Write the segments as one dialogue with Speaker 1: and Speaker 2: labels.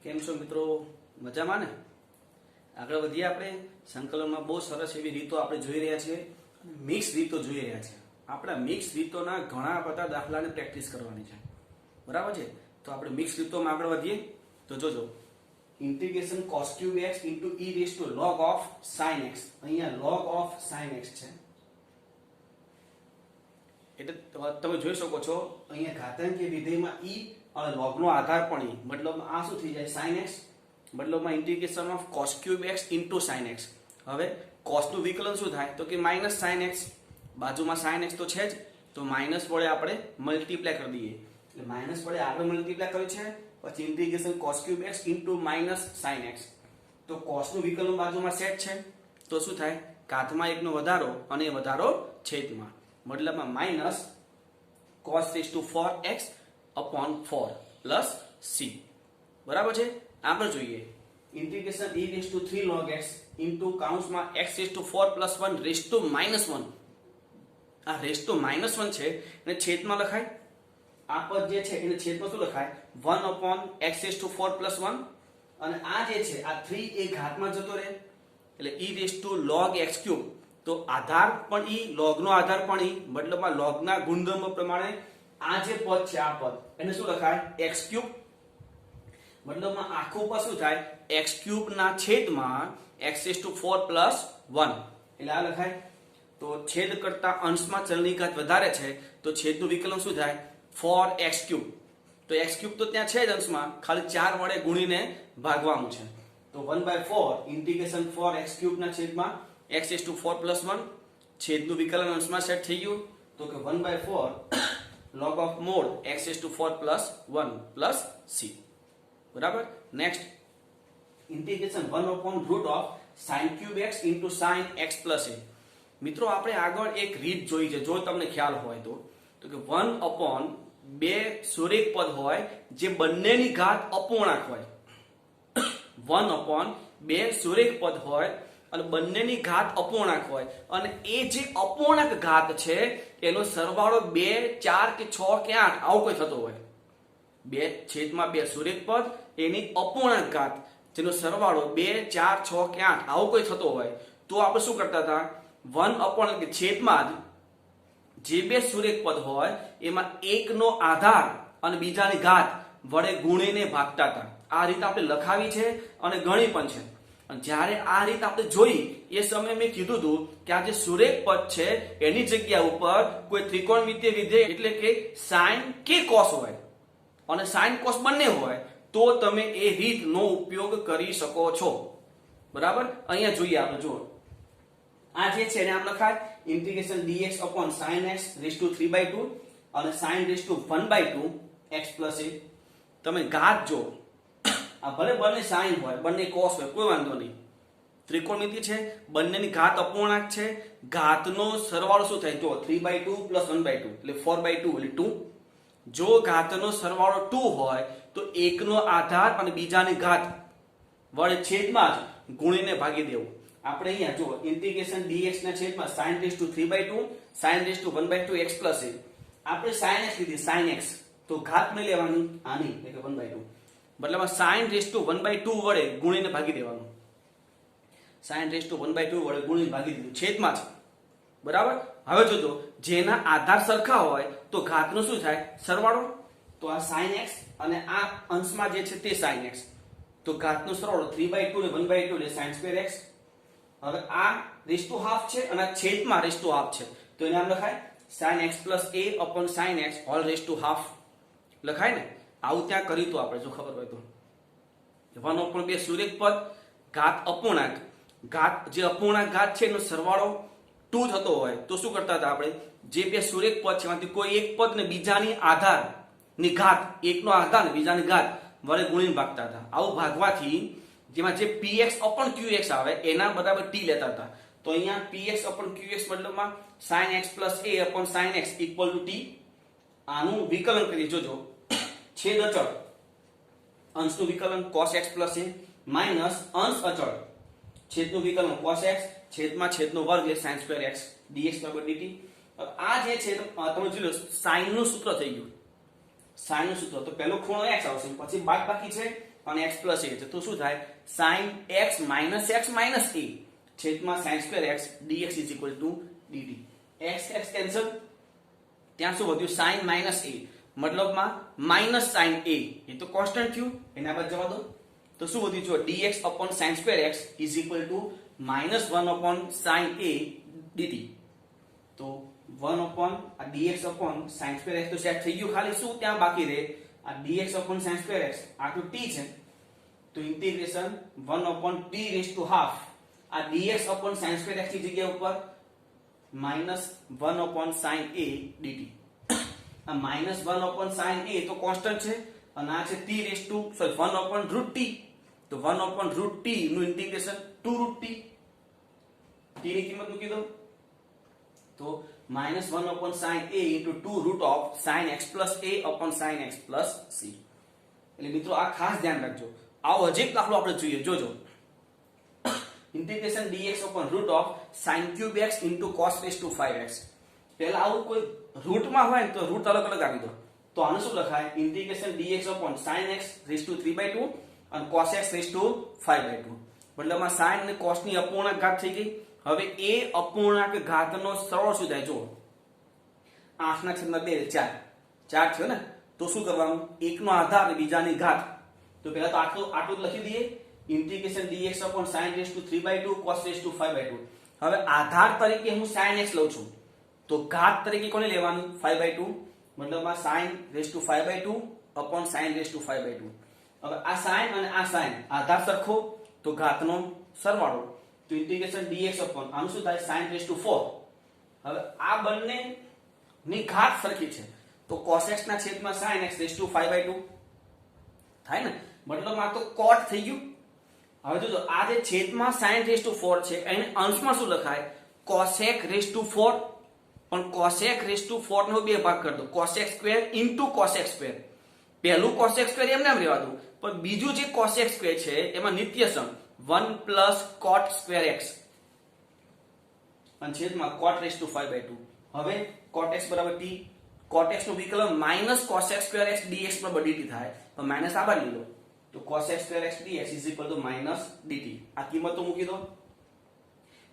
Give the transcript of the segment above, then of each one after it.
Speaker 1: કેમ છો મિત્રો? મજામાં ને? આગળ વધીએ આપણે સંકલનમાં બહુ સરસ એવી રીતો આપણે જોઈ રહ્યા છીએ, મિક્સ રીતો જોઈ રહ્યા છીએ. આપણા મિક્સ રીતોના ઘણા બધા દાખલાની પ્રેક્ટિસ કરવાની છે, બરાબર છે? તો આપણે મિક્સ રીતોમાં આગળ વધીએ તો જોજો, integration cos cube x into e raised to log of sin x. અહીંયા log of sin x છે, એટલે તમે જોઈ શકો છો અહીંયા ઘાતાંકીય વિધેયમાં e અને log નો આધાર પણ e, મતલબ આ શું થઈ જાય sin x, મતલબમાં integration of cos cube x into sin x. હવે cos નું વિકલન શું થાય તો કે માઈનસ sin x, બાજુમાં sin x તો છે જ, તો માઈનસ વડે આપણે મલ્ટીપ્લાય કરી દઈએ, એટલે માઈનસ વડે આપણે મલ્ટીપ્લાય કર્યું છે, પછી integration cos cube x into minus sin x. તો cos નું વિકલન બાજુમાં સેટ છે, તો શું થાય ઘાતમાં એકનો વધારો અને વધારો છેદમાં, મતલબમાં minus cos raised to 4x upon 4 plus c. બરાબર છે? આગળ જોઈએ, integration e raised to 3 log x into કાઉન્સમાં x raised to 4 plus 1 raised to -1. આ raised to -1 છે એને છેદમાં લખાય, આ પદ જે છે એને છેદમાં શું લખાય 1 upon x raised to 4 plus 1, અને આ જે છે આ 3 એ ઘાતમાં જતો રહે, એટલે e raised to log x cube. તો આધાર પણ e, log નો આધાર પણ e, મતલબમાં log ના ગુણધર્મ પ્રમાણે આ જે પદ છે આ પદ એને શું લખાય x cube, મતલબમાં આખું પદ શું થાય x cube ના છેદમાં x raised to 4 plus 1, એટલે આ લખાય. તો છેદ કરતા અંશમાં ચલની ઘાત વધારે છે તો છેદનું વિકલન શું થાય 4x cube. તો x cube તો ત્યાં છે જ અંશમાં, ખાલી 4 વડે ગુણીને ભાગવાનું છે, તો 1/4 ઇન્ટિગ્રેશન 4x cube ના છેદમાં x raised to 4 plus 1, છેદનું વિકલન અંશમાં સેટ થઈ ગયું, તો કે 1/4 log of mod x raised to 4 plus 1 plus c. બરાબર? Next, integration 1 upon root of sin cube x into sin x plus a. મિત્રો આપણે આગળ એક રીત જોઈ છે, જો તમને ખ્યાલ હોય તો કે 1 upon બે સુરેખ પદ હોય જે બંનેની ઘાત અપૂર્ણાંક હોય. 1 upon બે સુરેખ પદ હોય અને બંનેની ઘાત અપૂર્ણાંક હોય, અને એ જે અપૂર્ણાંક ઘાત છે એનો સરવાળો 2, 4 કે 6 કે 8 આવો કોઈ થતો હોય. 2 છેદમાં 2 સુરેખ પદ એની અપૂર્ણાંક ઘાત જેનો સરવાળો 2, 4, 6 કે 8 આવો કોઈ થતો હોય, તો આપણે શું કરતા હતા 1 upon કે છેદમાં જે બે સુરેખ પદ હોય એમાં એકનો આધાર અને બીજાની ઘાત વડે ગુણીને ભાગતા હતા. આ રીત આપણે લખાવી છે અને ગણી પણ છે. અને જ્યારે આ રીત આપણે જોઈ એ સમયે મેં કીધું હતું કે આ જે સુરેખ પદ છે એની જગ્યા ઉપર કોઈ ત્રિકોણમિતિય વિધેય એટલે કે sin કે cos હોય, અને sin cos બંને હોય તો તમે એ રીતનો ઉપયોગ કરી શકો છો. બરાબર? અહીંયા જોઈએ આપણે, જુઓ આ જે છે એને આમ લખાય integration dx upon sin x raised to 3/2 અને sin raised to 1/2 x plus a. તમે ઘાત જો, આ ભલે બંને sin હોય બંને cos હોય કોઈ વાંધો નહીં, ત્રિકોણમિતિ છે, બંનેની ઘાત અપૂર્ણાંક છે, ઘાતનો સરવાળો શું થાય જો 3/2 plus 1/2 એટલે 4/2 એટલે 2. જો ઘાતનો સરવાળો 2 હોય તો એકનો આધાર અને બીજાની ઘાત વડે છેદમાં જ ગુણીને ભાગી દેવું. આપણે અહીંયા જો ઇન્ટિગ્રેશન dx ના છેદમાં sin raised to 3/2 sin raised to 1/2 x plus a. આપણે sin x લીધી, sin x તો ઘાત નહીં લેવાની આની એટલે કે 1/2, મતલબ sin raised to 1/2 વડે ગુણીને ભાગી દેવાનું. sin raised to 1/2 વડે ગુણીને ભાગી દીધું છેદમાં જ. બરાબર? હવે જોજો જેના આધાર સરખા હોય તો ઘાતનો શું થાય સરવાળો, તો આ sin x અને આ અંશમાં જે છે તે sin x, તો ઘાતનો સરવાળો 3/2 ને 1/2 એટલે sin square x. હવે આ raised to half છે અને આ છેદમાં raised to half છે, તો એને આમ લખાય sin x plus a upon sin x whole raised to half લખાય ને. આવું ત્યાં કર્યું તો આપણે જો ખબર હોય તો 1 upon બે સુરેખ પદ ઘાત અપૂર્ણાંક, ઘાત જે અપૂર્ણાંક ઘાત છે એનો સરવાળો 2 થતો હોય તો શું કરતા હતા આપણે, જે બે સુરેખ પદ છે એમાંથી કોઈ એક પદ ને બીજાની આધારની ઘાત, એકનો આધાર ને બીજાની ઘાત વડે ગુણીને ભાગતા હતા. આવું ભાગવાથી જેમાં જે px upon qx આવે એના બરાબર t લેતા હતા, તો અહીંયા px upon qx મતલબમાં sin x plus a upon sin x equal to t. આનું વિકલન કરી જોજો, છેદ અચળ અંશનું વિકલન cos x plus a minus અંશ અચળ છેદનું વિકલન cos x છેદમાં છેદનો વર્ગ એટલે sin square x dx dt. આ જે છે તમે જોઈ લો sin નું સૂત્ર થઈ ગયું, sin નું સૂત્ર, તો પહેલો ખૂણો x આવશે, પછી બાદબાકી છે અને x પ્લસ a છે તો શું થાય sin x minus x minus a છેદમાં sin square x dx is equal to dt. x x cancel, ત્યાં શું વધ્યું sin માઇનસ a મતલબમાં માઇનસ sin a એ તો કોન્સ્ટન્ટ થયું એના બાદ જવા દો તો શું વધ્યું જો dx upon sin square x is equal to -1 upon sin a dt. તો 1 upon આ dx upon sin square x તો સેટ થઈ ગયું, ખાલી શું ત્યાં બાકી રહે આ dx upon sin square x આ તો t છે તો integration 1 upon t raised to half આ dx upon sin square x ની જગ્યા ઉપર -1 upon sin a dt. આ -1 upon sin a તો કોન્સ્ટન્ટ છે અને આ છે t raised to 1 upon root t તો 1 upon root t નું ઇન્ટિગ્રેશન 2 root t t ની કિંમત મૂકી દો તો -1 upon sin a into 2 root of sin x plus a upon sin x plus c. એટલે મિત્રો આ ખાસ ધ્યાન રાખજો. આવો હજી એક દાખલો આપણે જોઈએ, જોજો. Integration dx upon root of sin cube x into cos raised to 5x. પહેલા આવું કોઈ રૂટમાં હોય ને તો રૂટ અલગ અલગ આપી દો તો આનું શું લખાય integration dx upon sin x raised to 3/2 અને cos x raised to 5/2. મતલબમાં sin અને cos ની અપૂર્ણાંક ઘાત થઈ ગઈ. હવે એ અપૂર્ણાંક ઘાતનો સરળ શું થાય જો 8/2 4 થયો ને તો શું કરવાનું એકનો આધાર અને બીજાની ઘાત તો પહેલા તો આટલું લખી દઈએ integration dx upon sin raised to 3/2 cos raised to 5/2. હવે આધાર તરીકે હું sin x લઉં છું તો ઘાત તરીકે કોને લેવાનું 5/2 મતલબમાં sin raised to 5/2 upon sin raised to 5/2. હવે આ sin અને આ sin આધાર સરખો તો ઘાતનો સરવાળો તો ઇન્ટિગ્રેશન dx upon આનું શું થાય sin raised to 4. હવે આ બંને ની ઘાત સરખી છે તો cos x ના છેદમાં sin x raised to 5/2 થાય ને મતલબમાં તો cot થઈ ગયું. હવે જોજો આ જે છેદમાં sin raised to 4 છે એને અંશમાં શું લખાય cosec raised to 4 પણ cosec raised to 4 નો બે ભાગ કરી દો cosec square into cosec square. પહેલું cosec square એમને એમ રહેવા દો પણ બીજું જે cosec square છે એમાં નિત્યસમ 1 plus cot square x અને છેદમાં cot raised to 5/2. હવે cot x બરાબર t cot x નું વિકલન minus cosec square x dx બરાબર dt થાય તો માઈનસ આ બાજુ લો તો cosec square x dx is equal to minus dt. આ કિંમતો મૂકી દો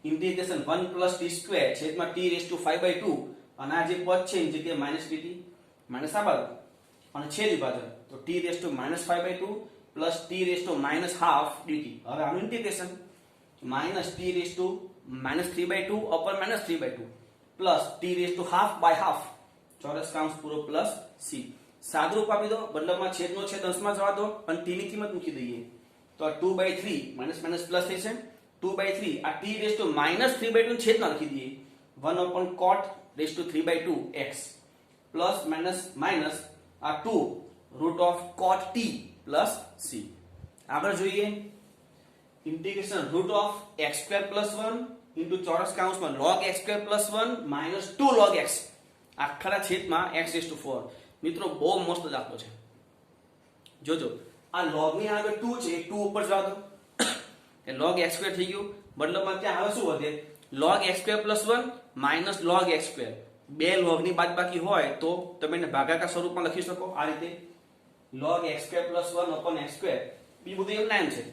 Speaker 1: ઇન્ટિગ્રેશન 1 plus t square છેદમાં t raised to 5/2 અને આ જે પદ છે એની જગ્યાએ minus dt માઈનસ આ બાજુ અને છેદ વિભાજન તો t raised to -5/2 plus t raised to -half dt. હવે આનું integration minus t raised to -3/2 upon -3/2 plus t raised to half by half ચોરસ કૌંસ પૂરો plus c. સાદરૂપ આપી દો મતલબમાં છેદનો છેદ અંશમાં જવા દો અને t ની કિંમત મૂકી દઈએ તો આ 2/3 માઈનસ માઈનસ પ્લસ થશે 2/3 આ t raised to -3/2 છેદમાં લખી દઈએ 1 upon cot raised to 3/2 x plus minus આ 2 root of cot t plus c. આગળ જોઈએ integration root of x square plus 1 into ચોરસ કૌંસમાં log x square plus 1 minus 2 log x આખા છેદમાં x raised to 4. મિત્રો બહુ મસ્ત દાખલો છે જોજો આ log ની આગળ 2 છે 2 ઉપર જવા દો એ log x square થઈ ગયું મતલબમાં ત્યાં હવે શું વધે log x square plus 1 minus log x square. બે log ની બાદબાકી હોય તો તમે એને ભાગાકાર સ્વરૂપમાં લખી શકો આ રીતે log x square plus 1 upon x square બીજું બધું એમ નામ છે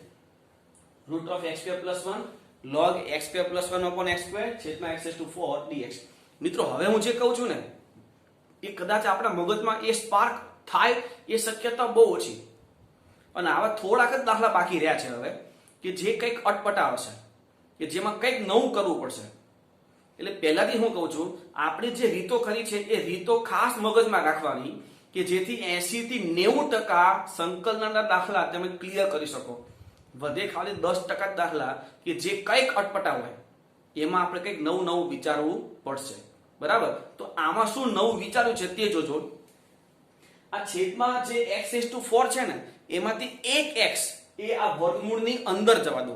Speaker 1: root of x square plus 1 log x square plus 1 upon x square છેદમાં x raised to 4 dx. મિત્રો હવે હું જે કહું છું ને એ કદાચ આપણા મગજમાં એ સ્પાર્ક થાય એ શક્યતા બહુ ઓછી અને આવા થોડાક જ દાખલા બાકી રહ્યા છે હવે કે જે કંઈક અટપટાવશે કે જેમાં કંઈક નવું કરવું પડશે. એટલે પહેલાથી હું કહું છું આપણે જે રીતો કરી છે એ રીતો ખાસ મગજમાં રાખવાની કે જેથી 80 થી 90% સંકલનના દાખલા તમે ક્લિયર કરી શકો. વધે ખાલી 10% દાખલા કે જે કંઈક અટપટા હોય એમાં આપણે કંઈક નવું વિચારવું પડશે. બરાબર તો આમાં શું નવું વિચાર્યું છે તે જોજો. આ છેદમાં જે x raised to 4 છે ને એમાંથી એક x એ આ વર્ગમૂળની અંદર જવા દો.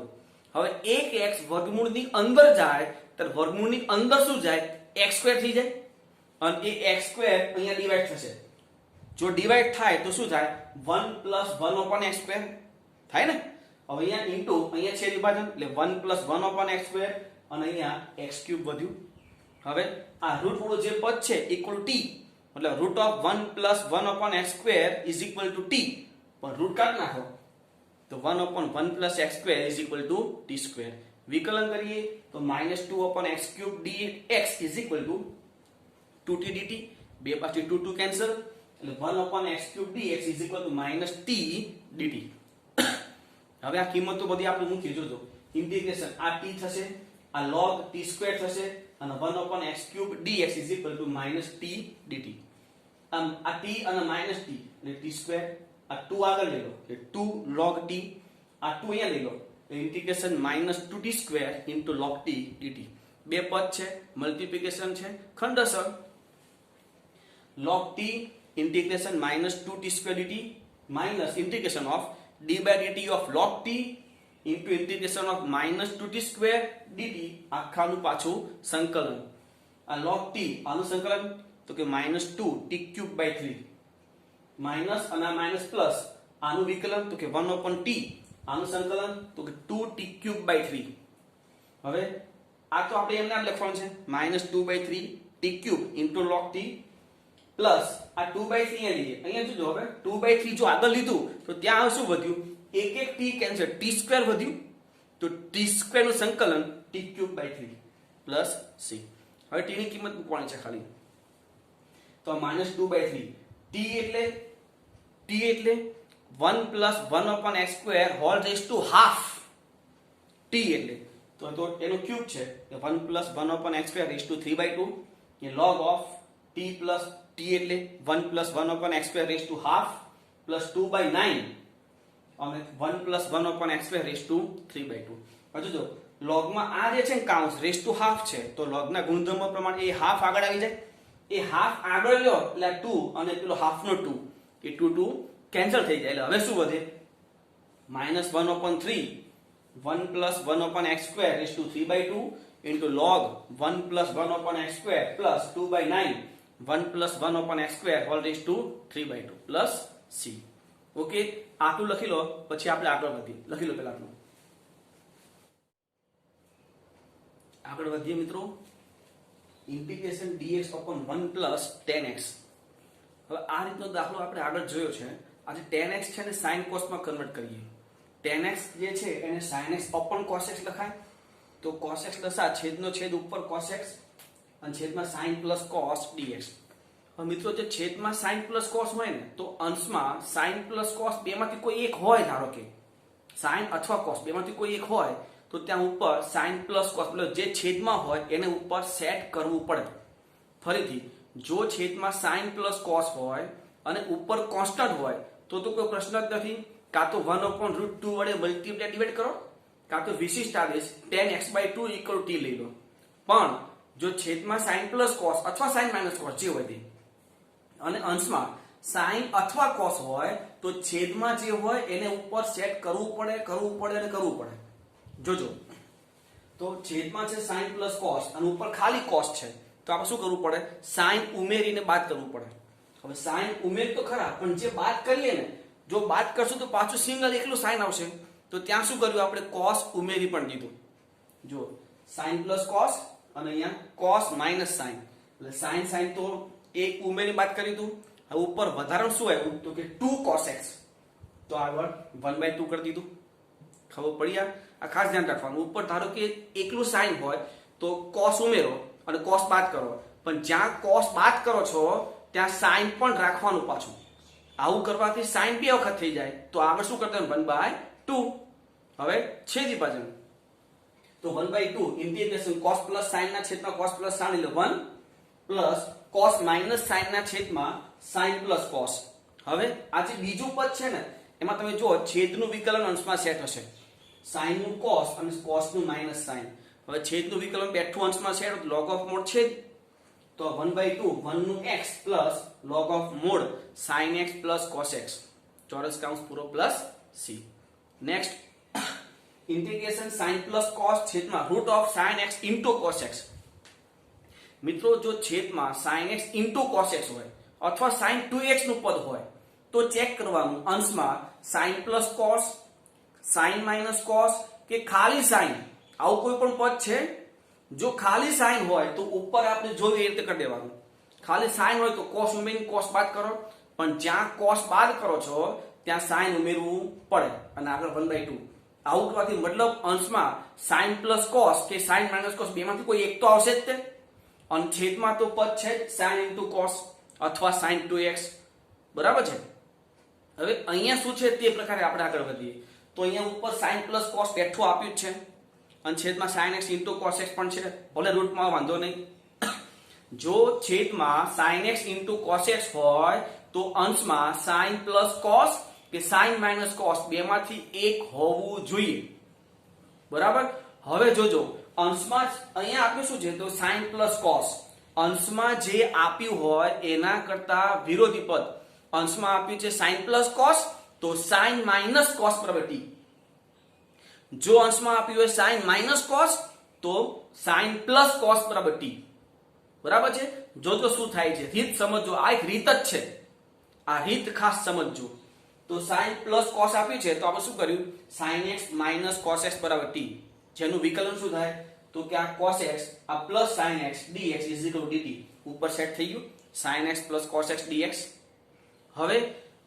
Speaker 1: હવે એક x વર્ગમૂળની અંદર જાય તો વર્ગમૂળની અંદર શું જાય x સ્ક્વેર થઈ જાય અને એ x સ્ક્વેર અહીંયા ડિવાઈડ થશે. જો ડિવાઈડ થાય તો શું થાય 1 plus 1 upon x સ્ક્વેર થાય ને. હવે અહીંયા ઇન્ટુ અહીંયા છેદ વિભાજન એટલે 1 plus 1 upon x સ્ક્વેર અને અહીંયા x ક્યુબ વધ્યું. હવે આ રૂટ વાળું જે પદ છે ઇક્વલ t મતલબ route of 1 plus 1 upon x square is equal to t પણ રૂટ કાઢી નાખો तो 1/1 + x² = t². વિકલન કરીએ તો -2/x³ dx = 2t dt. 2 પાછી 2 કેન્સલ, એટલે 1/x³ dx = -t dt. હવે આ કિંમતો બધી આપણે મૂકી જોજો. ઇન્ટિગ્રેશન આ t થશે, આ log t² થશે અને 1/x³ dx = -t dt. આમ આ t અને -t એટલે t², આ 2 આગળ લઈ લો એટલે 2 log t, આ 2 અહીંયા લઈ લો એટલે integration -2t² log t dt. બે પદ છે, મલ્ટીપ્લિકેશન છે, ખંડસર. log t integration -2t² dt minus integration of d/dt of log t into integration of -2t² dt આખાનું પાછું સંકલન. આ log t આનું સંકલન તો કે -2t³/3 માઈનસ અને માઈનસ પ્લસ આનું વિકલન તો કે 1/t આનું સંકલન તો કે 2t³/3. હવે આ તો આપણે એમને આમ લખવાનું છે -2/3t³ log t પ્લસ આ 2/3 અહીંયા જોજો. હવે 2/3 જો આગળ લીધું તો ત્યાં શું વધ્યું? એક t કેન્સલ, t² વધ્યું તો t² નું સંકલન t³/3 પ્લસ c. હવે t ની કિંમત મૂકવાની છે ખાલી. તો -2/3 t એટલે 1 + 1/x² whole raise to half. t એટલે તો એનો ક્યુબ છે 1 + 1/x² રેઝ ટુ 3/2 એ log of t plus t એટલે 1 + 1/x² raise to half plus 2/9 અને 1 + 1/x² રેઝ ટુ 3/2. હજુ જો log માં આ જે છે ને કાઉન્સ રેઝ ટુ હાફ છે તો log ના ગુણધર્મ પ્રમાણે એ હાફ આગળ આવી જાય. એ હાફ આગળ લ્યો એટલે 2 અને પેલો હાફ નો 2 એ 2 કેન્સલ થઈ જાય. એટલે હવે શું વધે? -1/3 1 + 1/x² raise to 3/2 into log 1 + 1/x² plus 2/9 1 + 1/x² whole raise to 3/2 plus c. Okay, આટલું લખી લો પછી આપણે આગળ વધીએ. લખી લો પહેલા આટલું. આગળ વધીએ મિત્રો. Integration dx/1 + tan x. હવે આ રીતનો દાખલો આપણે આગળ જોયો છે. આજે tan x છે ને sin cos માં કન્વર્ટ કરીએ. tan x જે છે એને sin x/cos x લખાય. તો cos x લસા છેદનો છેદ ઉપર cos x અને છેદમાં sin + cos dx. હવે મિત્રો જે છેદમાં sin + cos હોય ને તો અંશમાં sin + cos બેમાંથી કોઈ એક હોય. ધારો કે sin અથવા cos બેમાંથી કોઈ એક હોય તો ત્યાં ઉપર sin + cos એટલે જે છેદમાં હોય એને ઉપર સેટ કરવું પડે. ફરીથી જો છેદમાં sin + cos હોય અને ઉપર કોન્સ્ટન્ટ હોય તો કોઈ પ્રશ્ન જ નથી. કાં તો 1/√2 વડે મલ્ટીપ્લાય ડિવાઇડ કરો કાં તો વિશિષ્ટ આદેશ tan x/2 = t લઈ લો. પણ જો છેદમાં sin + cos અથવા sin - cos જે હોય તે અને અંશમાં sin અથવા cos હોય તો છેદમાં જે હોય એને ઉપર સેટ કરવું પડે. જોજો તો છેદમાં છે sin + cos અને ઉપર ખાલી cos છે તો આપણે શું કરવું પડે? sin ઉમેરીને બાદ કરવું પડે. હવે sin ઉમેર તો ખરા પણ જે બાદ કરીએ ને જો બાદ કરશું તો પાછું સિંગલ એકલું sin આવશે. તો ત્યાં શું કર્યું આપણે? cos ઉમેરી પણ દીધું. જો sin + cos અને અહીંયા cos - sin એટલે sin તો એક ઉમેરી બાદ કરી દીધું. હવે ઉપર વધારાનું શું આવ્યું તો કે 2 cos x તો આગળ 1/2 કરી દીધું. ખબર પડી? આ ખાસ ધ્યાન રાખવાનું. ઉપર ધારો કે એકલું sin હોય તો cos ઉમેરો અને cos બાદ કરો. પણ જ્યાં cos બાદ કરો છો ત્યાં sin પણ રાખવાનું પાછું. આવું કરવાથી sin બે વખત થઈ જાય તો આગળ શું કરતા 1/2. હવે છેદી પાછળ તો 1/2 ઇન્ટિગ્રેશન cos + sin ના છેદમાં cos + sin એટલે 1 પ્લસ cos - sin ના છેદમાં sin + cos. હવે આ જે બીજું પદ છે ને એમાં તમે જો છેદનું વિકલન અંશમાં સેટ હશે. sin નું cos અને cos નું -sin. હવે છેદનું વિકલન બેઠું અંશમાં સેટ log of mod છેદ તો 1/2 1 નું x plus log of mod sin x plus cos x ચોરસ કૌંસ પૂરો plus c. Next integration sin + cos છેદમાં √sin x * cos x. મિત્રો જો છેદમાં sin x * cos x હોય અથવા sin 2x નું પદ હોય તો ચેક કરવાનું અંશમાં sin + cos sin - cos કે ખાલી sin આવું કોઈ પણ પદ છે. જો ખાલી sin હોય તો ઉપર આપણે જોયું એ રીતે કરી દેવાનું. ખાલી sin હોય તો cos ઉમેરીને cos બાદ કરો. પણ જ્યાં cos બાદ કરો છો ત્યાં સાઇન ઉમેરવું પડે અને આગળ 1/2 આવું કરવાથી મતલબ અંશમાં સાઇન પ્લસ કોસ કે સાઇન માઇનસ કોસ બેમાંથી કોઈ એક તો આવશે જ તે અને છેદમાં તો પદ છે જ સાઇન ઇન્ટુ કોસ અથવા સાઇન 2x બરાબર છે। હવે અહીંયા શું છે તે પ્રકારે આપણે આગળ વધીએ તો અહીંયા ઉપર સાઇન પ્લસ કોસ બેઠું આપ્યું જ છે અને છેદમાં sin x into cos x પણ છે ભલે રૂટમાં વાંધો નહીં। જો છેદમાં sin x into cos x હોય તો અંશમાં sin પ્લસ cos કે sin માઇનસ cos બેમાંથી એક હોવું જોઈએ બરાબર। હવે જોજો અંશમાં અહીંયા આપ્યું શું છે તો sin પ્લસ cos અંશમાં જે આપ્યું હોય એના કરતા વિરોધી પદ અંશમાં આપ્યું છે sin પ્લસ cos તો sin માઇનસ cos બરાબર t જો અંશમાં આપ્યું હોય sin માઇનસ cos તો sin પ્લસ cos બરાબર t બરાબર છે। જોજો શું થાય છે રીત સમજો આ એક રીત જ છે આ રીત ખાસ સમજજો તો sin પ્લસ cos આપ્યું છે તો આપણે શું કર્યું sin x minus cos x બરાબર t જેનું વિકલન શું થાય તો કે આ cos x આ plus sin x dx dt ઉપર સેટ થઈ ગયું sin x plus cos x dx। હવે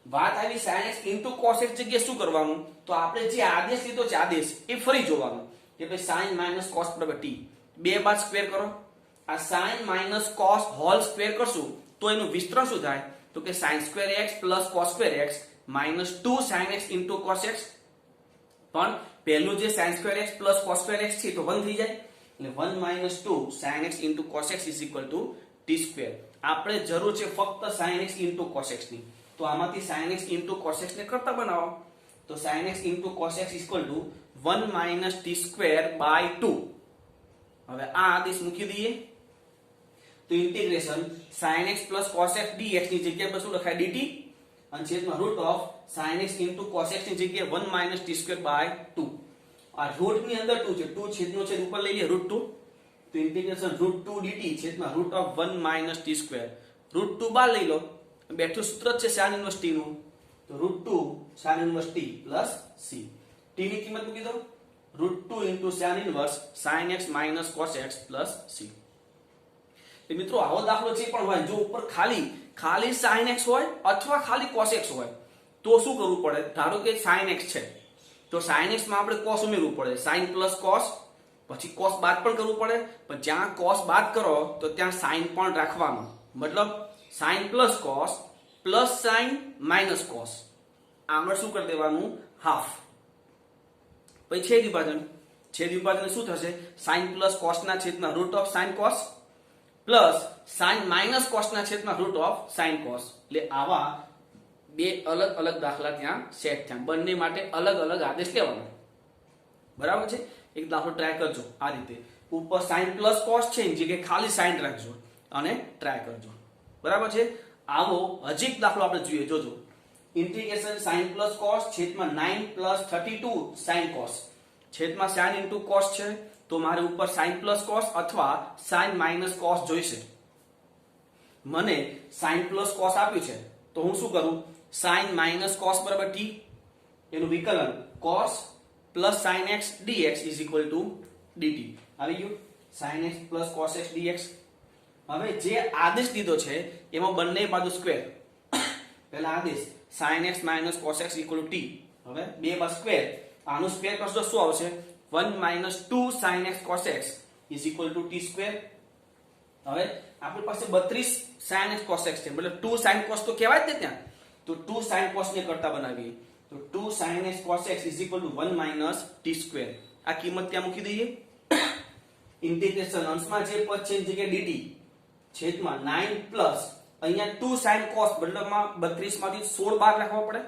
Speaker 1: વાત આવી sin x into cos x જગ્યાએ શું કરવાનું તો આપણે જે આદેશ લીધો છે આદેશ એ ફરી જોવાનું કે ભાઈ sin minus cos બરાબર t બે બાદ સ્ક્વેર કરો આ sin minus cos whole square કરશું તો એનું વિસ્તરણ શું થાય તો કે sin square x plus cos square x minus 2 sin x into cos x પણ પહેલું જે sin square x plus cos square x છે તો 1 થઈ જાય એટલે 1 minus 2 sin x into cos x is equal to t square આપણે જરૂર છે ફક્ત sin x into cos x ની તો આમાંથી sin x into cos x ને કરતા બનાવો તો sin x into cos x is equal to 1 minus t square by 2 હવે આ આદેશ મૂકી દઈએ તો integration sin x plus cos x dx ની જગ્યાએ પર શું લખાય dt અને છેદમાં root of sin x into cos x ની જગ્યાએ 1 minus t square by 2 આ રૂટ ની અંદર 2 છે 2 છેદનો છેદ ઉપર લઈ લે રૂટ 2 તો ઇન્ટિગ્રેશન રૂટ 2 dt છેદમાં root of 1 minus t square root 2 બાર લઈ લો બેઠું સૂત્ર છે sin ઇન્વર્સ t નું તો root 2 sin inverse t plus c t ની કિંમત મૂકી દો root 2 into sin inverse sin x minus cos x plus c। તો મિત્રો આવો દાખલો છે પણ હોય જો ઉપર ખાલી sin x હોય અથવા ખાલી cos x હોય તો શું કરવું પડે ધારો કે sin x છે તો sin x માં આપણે cos ઉમેરવું પડે sin plus cos પછી cos બાદ પણ કરવું પડે પણ જ્યાં cos બાદ કરો તો ત્યાં sin પણ રાખવાનું મતલબ sin plus cos plus sin minus cos આમાં શું કરી દેવાનું હાફ પછી છેદ વિભાજન શું થશે sin plus cos ના છેદમાં root of sin cos plus sin minus cos ના છેદમાં રૂટ ઓફ sin cos એટલે આવા બે અલગ અલગ દાખલા ત્યાં સેટ થયા બંને માટે અલગ અલગ આદેશ લેવાનો બરાબર છે। એક દાખલો ટ્રાય કરજો આ રીતે ઉપર sin plus cos છે જે કે ખાલી sin રાખજો અને ટ્રાય કરજો બરાબર છે। આવો હજી એક દાખલો આપણે જોઈએ જોજો ઇન્ટિગ્રેશન sin plus cos છેદમાં 9 plus 32 sin cos છેદમાં sin into cos છે તો મારે ઉપર sin plus cos અથવા sin minus cos જોઈશે મને sin plus cos આપ્યું છે તો હું શું કરું sin minus cos બરાબર t એનું વિકલન cos plus sin x dx is equal to dt આવી ગયું sin x plus cos x dx। હવે જે આદેશ દીધો છે એમાં બંને બાજુ સ્ક્વેર પહેલા આદેશ sin x minus cos x equal to t હવે બે બાજુ સ્ક્વેર આનું સ્ક્વેર કરશો શું આવશે 1 minus 2 sin x cos x is equal to t square। હવે આપણી પાસે 32 sin x cos x છે મતલબ 2 sin cos તો કહેવાય જ ને ત્યાં તો 2 sin cos ને કરતા બનાવીએ તો 2 sin x cos x is equal to 1 minus t square આ કિંમત ત્યાં મૂકી દઈએ ઇન્ટિગ્રેશન અંશમાં જે પદ છે જે કે dt છેદમાં 9 પ્લસ અહીંયા 2 sin cos મતલબમાં 32 માંથી 16 બાર લખવા પડે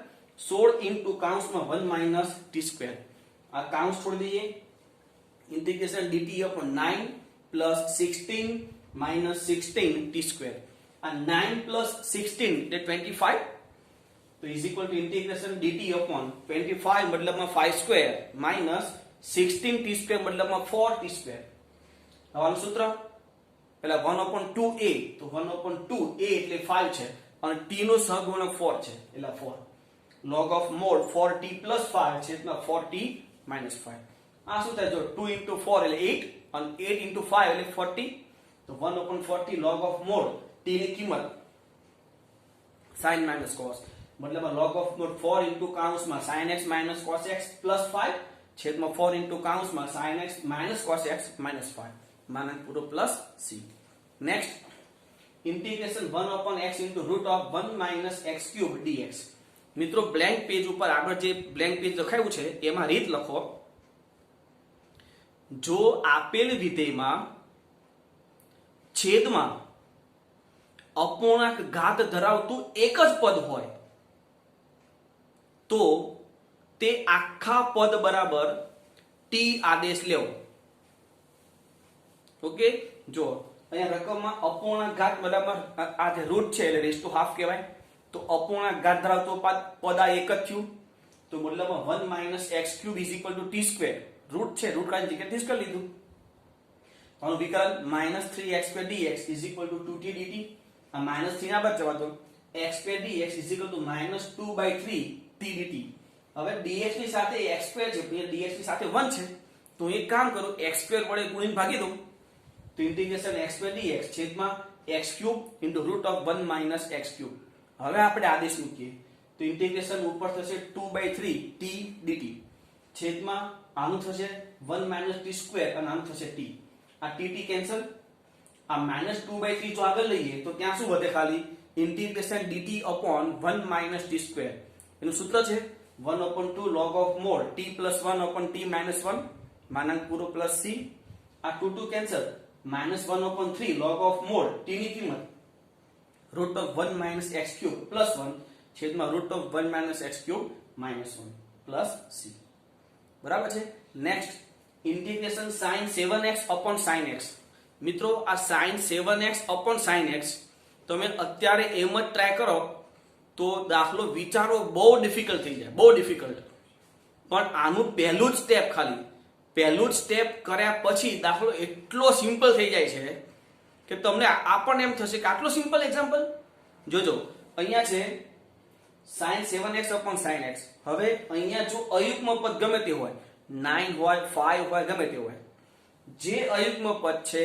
Speaker 1: 16 into કાઉન્સમાં 1 minus t square આ કાઉન્સ છોડી દઈએ integration dt upon 9 plus 16 minus 16 t square આ 9 plus 16 એટલે 25 તો is equal to integration dt upon 25 મતલબમાં 5 square minus 16 t square મતલબમાં 4 t square આનું સૂત્ર પહેલા 1 upon 2a તો 1 upon 2a એટલે 5 છે અને t નો સહગુણક 4 છે એટલે 4 log of mod 4t plus 5 છે એટલે 4t minus 5 આ શું થાય જો 2 into 4 એટલે 8 અને 8 into 5 એટલે 40 તો 1 upon 40 log of mod t ની કિંમત sin minus cos મતલબ log of mod 4 into કાઉન્સમાં sin x minus cos x plus 5 છેદમાં 4 into કાઉન્સમાં sin x minus cos x minus 5 માનક પૂરો plus c. Next integration 1 upon x into root of 1 minus x cube dx. મિત્રો blank page ઉપર આગળ જે blank page લખાયું છે એમાં રીત લખો. જો આપેલ વિધેયમાં છેદમાં અપૂર્ણાંક ઘાત ધરાવતું એક જ પદ હોય તો તે આખા પદ બરાબર t આદેશ લેવો. ઓકે, જો અહીંયા રકમમાં અપૂર્ણાંક ઘાત બરાબર આ જે રૂટ છે એટલે રેઝ ટુ હાફ કહેવાય. તો અપૂર્ણાંક ઘાત ધરાવતો પદ આ એક જ થયું. તો મતલબમાં 1 minus x cube is equal to t square. Root છે, રૂટ કાઢી જગ્યાએ t કરી લીધું. આનું વિકલન -3x square dx is equal to 2t dt. આ -3 ના બાદ જવા દો. x square dx is equal to -2/3 t dt. હવે dx ની સાથે x square છે, અહીંયા dx ની સાથે 1 છે. તો એક કામ કરું, x square વડે ગુણીને ભાગી દઉં. તો ઇન્ટિગ્રેશન x square dx છેદમાં x cube into root of 1 minus x cube. હવે આપણે આદેશ મૂકીએ તો ઇન્ટિગ્રેશન ઉપર થશે 2/3 t dt છેદમાં આનું થશે 1 minus t square અને આનું થશે t. આ t કેન્સલ. આ -2/3 જો આગળ લઈએ તો ત્યાં શું વધે? ખાલી integration dt upon 1 minus t square. એનું સૂત્ર છે 1/2 log of mod t plus 1 upon t minus 1 માનાંક પૂરો plus c. આ 2 cancel. -1/3 log of mod t ની કિંમત root of 1 minus x cube plus 1 છેદમાં root of 1 minus x cube minus 1 plus c. બરાબર છે. Next integration sin 7x upon sin x. મિત્રો આ sin 7x upon sin x તમે અત્યારે એમ જ ટ્રાય કરો તો દાખલો વિચારો બહુ ડિફિકલ્ટ થઈ જાય, બહુ ડિફિકલ્ટ. પણ આનું પહેલું જ સ્ટેપ કર્યા પછી દાખલો એટલો સિમ્પલ થઈ જાય છે કે તમને આપણને એમ થશે કે આટલો સિમ્પલ એક્ઝામ્પલ. જોજો અહીંયા છે sin 7x upon sin x. હવે અહીંયા જો અયુગ્મ પદ ગમે તે હોય, 9 હોય 5 હોય ગમે તે હોય, જે અયુગ્મ પદ છે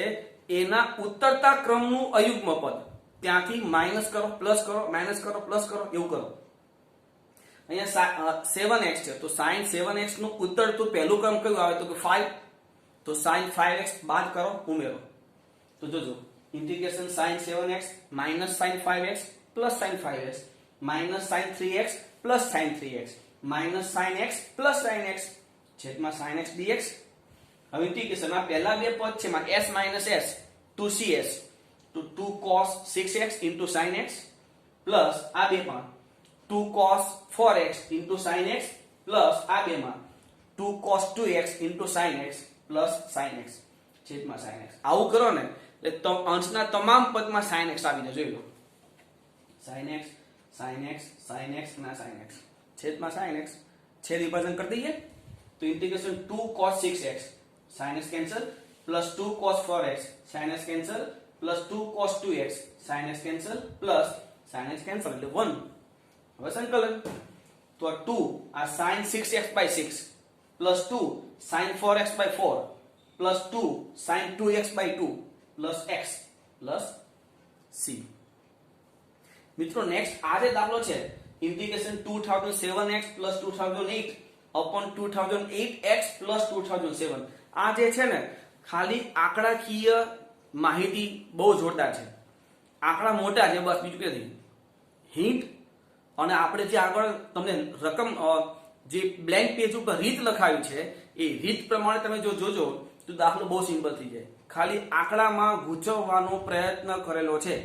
Speaker 1: એના ઉત્તરતા ક્રમનું અયુગ્મ પદ ત્યાંથી માઈનસ કરો, પ્લસ કરો, માઈનસ કરો, પ્લસ કરો, એવું કરો. અહીંયા 7x છે તો sin 7x નું ઉત્તરતું પહેલું ક્રમ કયું આવે તો કે 5. તો sin 5x બાદ કરો, ઉમેરો. તો જોજો integration sin 7x minus sin 5x plus sin 5x minus sin 3x plus sin 3x minus sin x plus sin x છેદમાં sin x dx. હવે ઇન્ટિગ્રેશન આ પહેલા બે પદ છે માં s minus s 2cs તો 2 cos 6x into sin x plus આ બે માં 2 cos 4x into sin x plus આ બે માં 2 cos 2x into sin x plus sin x છેદમાં sin x. આવું કરો ને એટલે અંશના તમામ પદમાં sin x આવી જાય. જોઈ લો sin x sin x sin x ના sin x છેદમાં sin x છેદ વિભાજન કરી દઈએ તો integration 2 cos 6x sin x cancel plus 2 cos 4x sin x cancel plus 2 cos 2x sin x cancel plus sin x cancel એટલે 1. હવે સંકલન તો 2 આ sin 6x/6 plus 2 sin 4x/4 plus 2 sin 2x/2 plus x plus c. મિત્રો next આ જે દાખલો છે integration 2007x plus 2008 upon 2008x plus 2007. આ જે છે ને ખાલી આંકડાકીય માહિતી બહુ જોરદાર છે. આંકડા મોટા છે બસ, બીજું કંઈ હિન્ટ. અને આપણે જે આગળ તમને રકમ જે બ્લેન્ક પેજ ઉપર રીત લખાવી છે એ રીત પ્રમાણે તમે જો જોજો તો દાખલો બહુ સિમ્પલ થઈ જાય. ખાલી આંકડામાં ગૂંચવવાનો પ્રયત્ન કરેલો છે.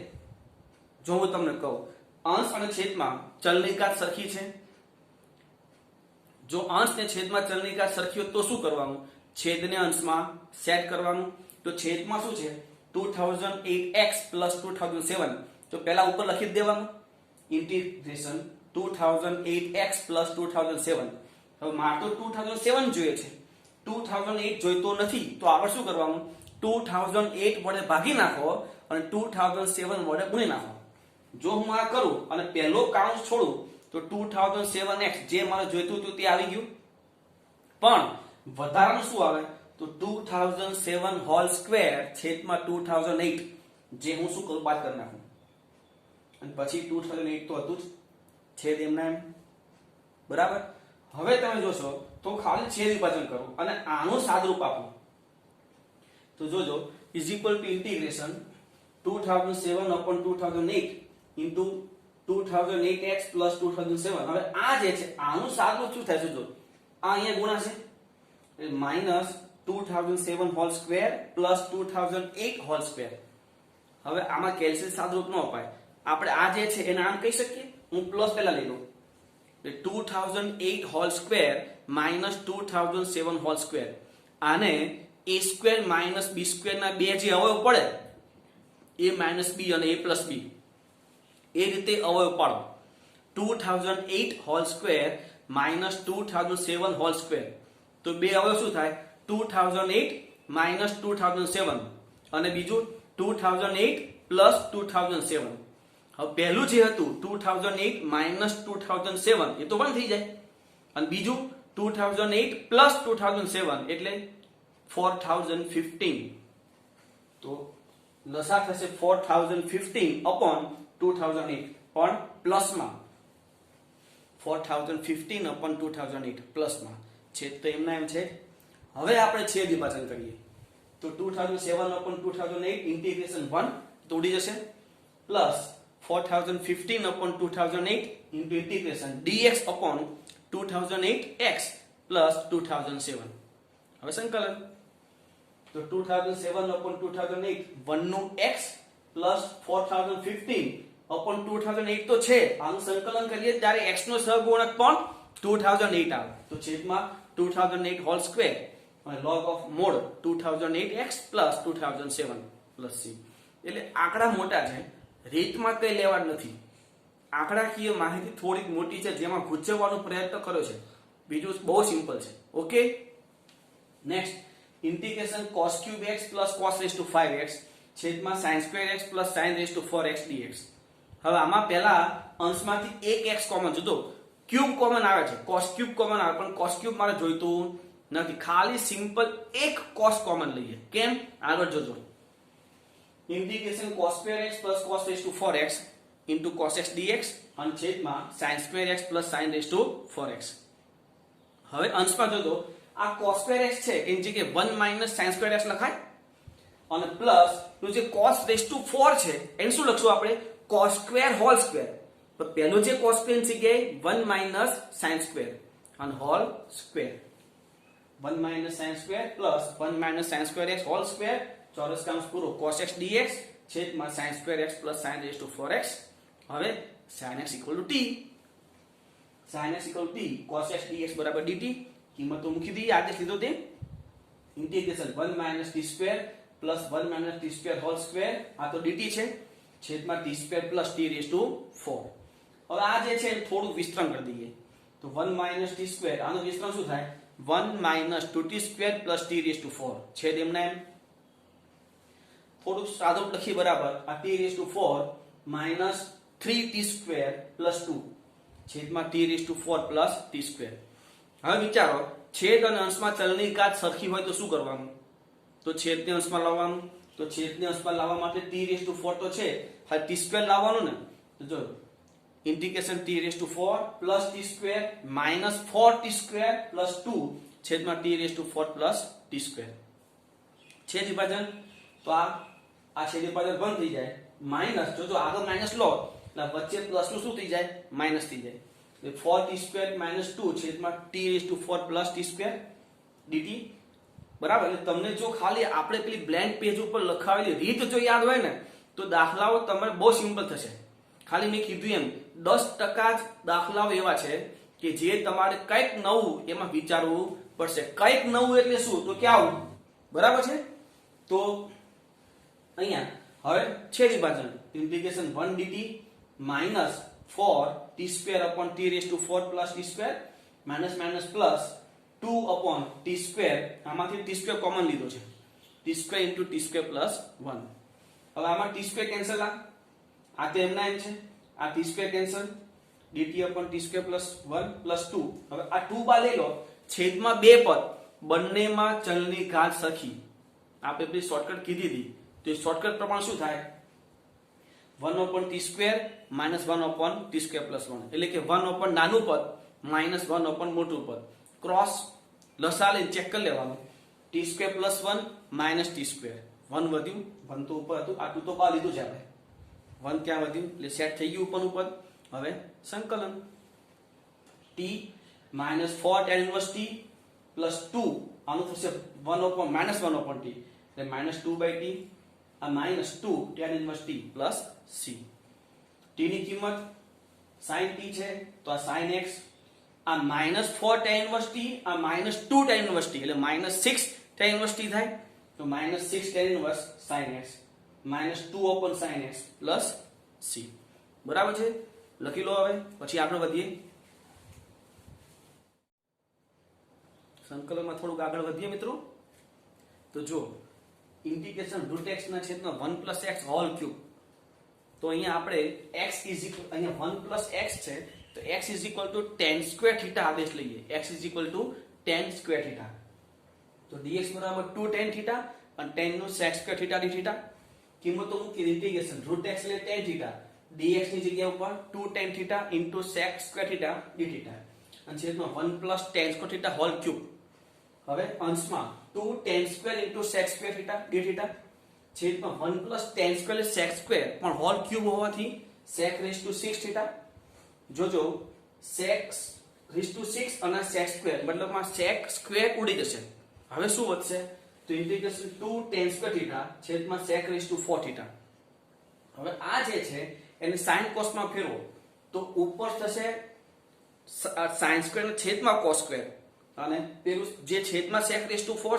Speaker 1: જો હું તમને કહું અંશ અને છેદમાં ચલની ઘાત સરખી છે, જો અંશ ને છેદમાં ચલની ઘાત સરખી હોય તો શું કરવાનું? છેદને અંશમાં સેટ કરવાનું. તો છેદમાં શું છે 2008x plus 2007 તો પહેલા ઉપર લખી જ દેવાનું ઇન્ટિગ્રેશન 2008x plus 2007. હવે મારે તો 2007 જોઈએ છે, 2008 જોઈતો નથી. તો આગળ શું કરવાનું? 2008 વડે ભાગી નાખો અને 2007 વડે ગુણી નાખો. જો હું આ કરું અને પહેલો કાઉન્સ છોડું તો 2007x જે મારે જોઈતું હતું તે આવી ગયું. પણ વધારાનું શું આવે તો 2007 હોલ સ્ક્વેર છેદમાં 2008 જે હું શું કરું બાદ કરી નાખું અને પછી 2008 તો હતું જ. છેદ એમના એમ, બરાબર. હવે તમે જોશો તો ખાલી છેદ વિભાજન કરો અને આનું સાદરૂપ આપો તો જોજો is equal to integration 2007 upon 2008 into 2008x plus 2007. હવે આ જે છે આનું સાદરૂપ શું થાય છે? જો આ અહીંયા ગુણાશે minus 2007 whole square plus 2008 whole square. હવે આમાં કેલ્શિયમ સાદરૂપ ન અપાય, આપણે આ જે છે એના આમ કહી શકીએ. હું પ્લસ પહેલા લઈ લઉં, 2008 whole square minus 2007 whole square. આને a square minus b square ના બે જે અવયવ પડે a માઈનસ b અને a પ્લસ b એ રીતે અવયવ પાડો. 2008 whole square minus 2007 whole square, તો બે અવયવ શું થાય? 2008 માઈનસ 2007 અને બીજું 2008 પ્લસ 2007. હવે પહેલું જે હતું 2008 માઈનસ 2007 એ તો 1 થઈ જાય, અને બીજું 2008 પ્લસ 2007 એટલે 4015. તો લસા થશે 4015 upon 2008 પણ પ્લસમાં 4015 upon 2008 પ્લસમાં છેદ તો એમના એમ છે. હવે આપણે છેદ વિભાજન કરીએ તો 2007 upon 2008 ઇન્ટિગ્રેશન 1 તોડી જશે plus 4015 upon 2008 into integration dx upon 2008x plus 2007. હવે સંકલન તો 2007 upon 2008 1 નું x plus 4015 upon 2008 તો છે, આનું સંકલન કરીએ ત્યારે x નો સહગુણક પણ 2008 આવે તો છેદમાં 2008 હોલ સ્ક્વેર અને log of mod 2008x plus 2007 plus c. એટલે આંકડા મોટા છે, રીતમાં કઈ લેવા નથી. આંકડાકીય માહિતી થોડીક મોટી છે જેમાં ગૂંચવવાનો પ્રયત્ન કર્યો છે, બીજું બહુ સિમ્પલ છે. Okay, next integration cos cube x plus cos raised to 5x છેદમાં sin square x plus sin raised to 4x dx. હવે આમાં પહેલા અંશમાંથી એક x કોમન જતો, ક્યુબ કોમન આવે છે, cos cube કોમન આવે, પણ cos cube મારે જોઈતું નથી, ખાલી સિમ્પલ એક cos કોમન લઈએ. કેમ? આગળ જોજો. Integration cos square x plus cos raised to 4x into cos x dx અને છેદમાં sin square x plus sin raised to 4x. હવે અંશમાં જોજો આ cos square x છે એની જગ્યાએ 1 minus sin square x લખાય અને પ્લસ નું જે cos raised to 4 છે એને શું લખશું આપણે? cos square whole square. તો પહેલો જે cos square ની જગ્યાએ 1 minus sin square અને whole square. 1 minus sin square plus 1 minus sin square x whole square ચોરસ કાઉન્સ પૂરો cos x dx છેદમાં sin square x plus sin raised to 4x. હવે sin x equal to t, sin x equal to t cos x dx બરાબર dt. કિંમતો મૂકી દઈએ આદેશ લીધો તે. Integration 1 minus t square plus 1 minus t square whole square આ તો dt છે છેદમાં t square plus t raised to 4. હવે આ જે છે થોડું વિસ્તરણ કરી દઈએ તો 1 minus t square આનું વિસ્તરણ શું થાય? 1 minus 2t square plus t raised to 4 છેદ એમના એમ. થોડું સાદું લખી બરાબર આ t raised to 4 minus 3t square plus 2 છેદમાં t raised to 4 plus t square. હવે વિચારો છેદ અને અંશમાં ચલની ઘાત સરખી હોય તો શું કરવાનું? તો છેદને અંશમાં લાવવાનું, તો છેદને અંશમાં લાવવા માટે t raised to 4 તો છે, હવે t square લાવવાનું ને. તો જો integration t raised to 4 plus t square minus 4t square plus 2 છેદમાં t raised to 4 plus t square. છેદ વિભાજન તો આ છેદ વિભાજન બંધ થઈ જાય, માઈનસ જો આગળ માઈનસ લો એટલે વચ્ચે પ્લસ નું શું થઈ જાય? માઈનસ થઈ જાય. 4t square minus 2 છેદમાં t raised to 4 plus t square dt. બરાબર. એટલે તમને જો ખાલી આપણે પેલી બ્લેન્ક પેજ ઉપર લખાવેલી રીત જો યાદ હોય ને તો દાખલાઓ તમારે બહુ સિમ્પલ થશે. ખાલી મેં કીધું એમ 10% જ દાખલાઓ એવા છે કે જે તમારે કંઈક નવું એમાં વિચારવું પડશે. કંઈક નવું એટલે શું? તો કે આવું. બરાબર છે. તો અહીંયા હવે છેદ વિભાજન integration 1 dt minus 4t square upon t raised to 4 plus t square minus minus plus 2 upon t square આમાંથી t square કોમન લીધો છે, t square into t square plus 1. હવે આમાં t square કેન્સલ, આ તો એમના એમ છે, આ t square cancel, dt upon t square plus 1 plus 2. હવે આ 2 બાર લઈ લો, છેદમાં બે પદ, બંનેમાં ચલની ઘાત સરખી. આપણે પેલી શોર્ટકટ કીધી હતી તો એ શોર્ટકટ પ્રમાણે શું થાય? 1/t² માઇનસ 1/t² પ્લસ 1 એટલે કે 1/ નાનું પદ માઇનસ 1/ મોટું પદ ક્રોસ લસા લઈને ચેક કરી લેવાનું t² પ્લસ 1 માઇનસ t². 1 વધ્યું 1 તો ઉપર હતું આટલું તો બહાર લીધું છે આપણે 1 ક્યાં વધ્યું એટલે સેટ થઈ ગયું ઉપરનું પદ. હવે સંકલન t minus 4 tan inverse t plus 2 આનું થશે 1/-1/t એટલે માઇનસ 2/t આ minus 2 tan inverse t plus c. t ની કિંમત sin t છે તો આ sin x આ માઇનસ 4 tan inverse t આ માઇનસ 2 tan inverse t એટલે માઇનસ 6 tan inverse t થાય તો minus 6 tan inverse sin x minus 2/sin x plus c. બરાબર છે લખી લો. હવે પછી આપણે વધીએ સંકલનમાં થોડુંક આગળ વધીએ મિત્રો. તો જો ઇન્ટિગ્રેશન √x ના છેદમાં 1 + x હોલ ક્યુબ તો અહીંયા આપણે x અહીંયા 1 + x છે તો x tan² θ આદેશ લઈએ x tan² θ તો dx બરાબર 2 tan θ અને tan નું sec² θ dθ કિંમતો મૂકી ઇન્ટિગ્રેશન √x એટલે tan θ dx ની જગ્યા ઉપર 2 tan θ sec² θ dθ અને છેદમાં 1 + tan² θ હોલ ક્યુબ. હવે અંશમાં 2 tan² sec² θ dθ છેદમાં 1 + tan² sec² પણ હોલ ક્યુબ હોવાથી sec⁻⁶ θ. જોજો sec⁻⁶ અને sec² મતલબમાં sec² ઉડી જશે. હવે શું વધશે તો ઇન્ટિગ્રેશન 2 tan² θ છેદમાં sec⁴ θ. હવે આ જે છે એને sin cos માં ફેરવો તો ઉપર થશે sin² ને છેદમાં cos² અને પેલું જે છેદમાં sec⁴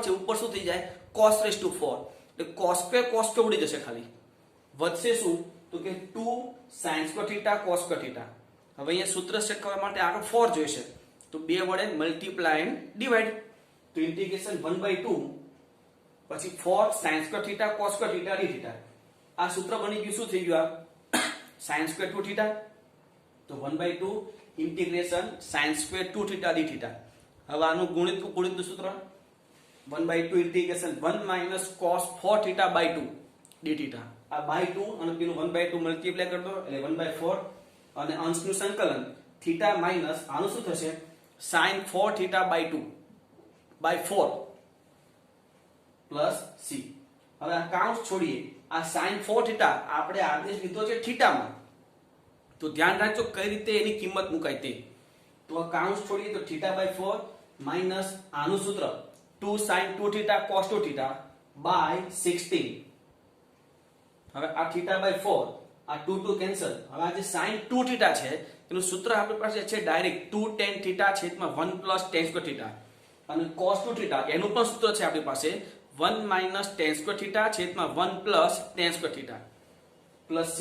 Speaker 1: છે ઉપર શું થઈ જાય cos⁴ એટલે cos² ઉડી જશે. ખાલી વધશે શું તો કે 2 sin² θ cos² θ. હવે અહીંયા સૂત્ર સેટ કરવા માટે આગળ 4 જોઈશે તો 2 વડે મલ્ટીપ્લાય એન્ડ ડિવાઇડ તો ઇન્ટિગ્રેશન 1/2 પછી 4 sin² θ cos² θ dθ. આ સૂત્ર બની ગયું શું થઈ ગયું આ sin² 2 θ તો 1/2 ઇન્ટિગ્રેશન sin² 2 θ dθ. હવે આનું ગુણિતનું સૂત્ર 1/2 ઇન્ટિગ્રેશન 1 - cos 4 θ/2 dθ. આ બાય 2 અને પેલું 1/2 મલ્ટીપ્લાય કરી દો એટલે 1/4 અને અંશનું સંકલન થીટા માઈનસ આનું શું થશે sin 4 θ/2 by 4 પ્લસ c. હવે આ કાઉન્સ છોડીએ આ sin 4 θ આપણે આદેશ લીધો છે થીટામાં તો ધ્યાન રાખજો કઈ રીતે એની કિંમત મુકાય તે. તો આ કાઉન્સ છોડીએ તો θ/4 માઈનસ આનું સૂત્ર 2 sin 2 θ cos 2 θ by 16. હવે આ θ/4 આ 2 કેન્સલ. હવે આ જે sin 2 θ છે એનું સૂત્ર આપણી પાસે છે ડાયરેક્ટ 2 tan θ છેદમાં 1 + tan² θ અને cos 2 θ એનું પણ સૂત્ર છે આપણી પાસે 1 - tan² θ છેદમાં 1 + tan² θ પ્લસ c.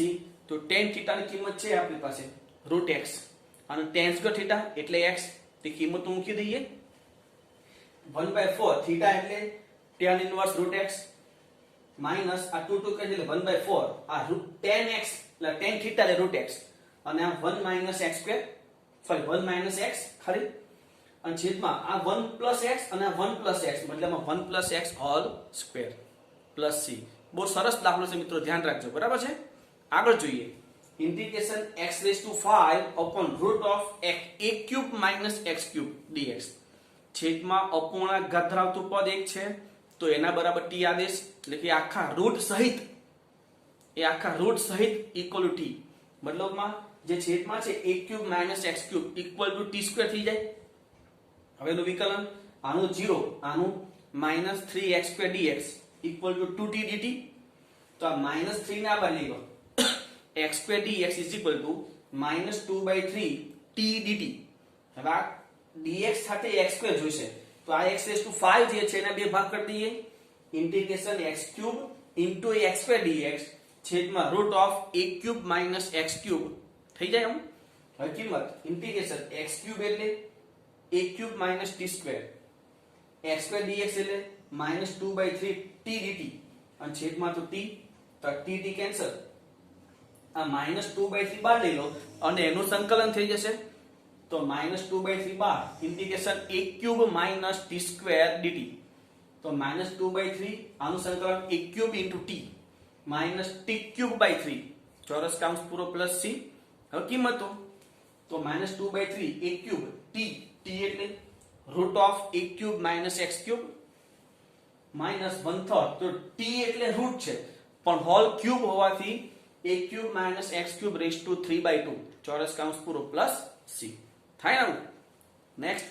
Speaker 1: તો tan θ ની કિંમત છે આપણી પાસે √x અને tan² θ એટલે x ની કિંમત મૂકી દઈએ 1/4 θ એટલે tan ઇન્વર્સ √x માઈનસ આ 2 કે એટલે 1/4 આ tan x એટલે tan θ એટલે √x અને આ 1 - x² સોરી 1 - x ખરી અને છેદમાં આ 1 + x અને આ 1 + x મતલબમાં 1 + x hall square plus c. બહુ સરસ દાખલો છે મિત્રો ધ્યાન રાખજો. બરાબર છે. આગળ જોઈએ integration x⁵ upon √a³ - x³ dx છેદમાં અપૂર્ણાંક ઘાત ધરાવતું પદ એક છે તો એના બરાબર t આદેશ એટલે કે આખા રૂટ સહિત ઇક્વલ ટુ t મતલબમાં જે છેદમાં છે a³ - x³ equal to t² થઈ જાય. હવે એનું વિકલન આનું 0 આનું -3x² dx equal to 2t dt તો આ -3 ને આ બાજુ લઈ લો x² dx equal to -2/3 t dt. હવે આ dx સાથે x² જોઈશે તો આ x⁵ જે છે એના બે ભાગ કરી દઈએ ઇન્ટિગ્રેશન x³ * x² dx છેદમાં √a³ - x³ થઈ જાય. એમ હવે કિંમત ઇન્ટિગ્રેશન x³ એટલે a³ - t² x² dx એટલે -2/3 t dt અને છેદમાં તો t t કેન્સલ આ -2/3 બાર લઈ લો અને એનું સંકલન થઈ જશે તો -2/3 બાર ઇન્ટિગ્રેશન a³ - t² dt તો -2/3 આનું સંકલન a³ * t -t³ / 3 ચોરસ કાઉન્સ પૂરો પ્લસ સી. હવે કિંમતો તો -2/3 a ક્યુબ t t એટલે root of a cube minus x cube -1/3 તો t એટલે રૂટ છે પણ હોલ ક્યુબ હોવાથી a cube minus x cube raise to 3/2 ચોરસ કાઉન્સ પૂરો પ્લસ c થાય ને. નેક્સ્ટ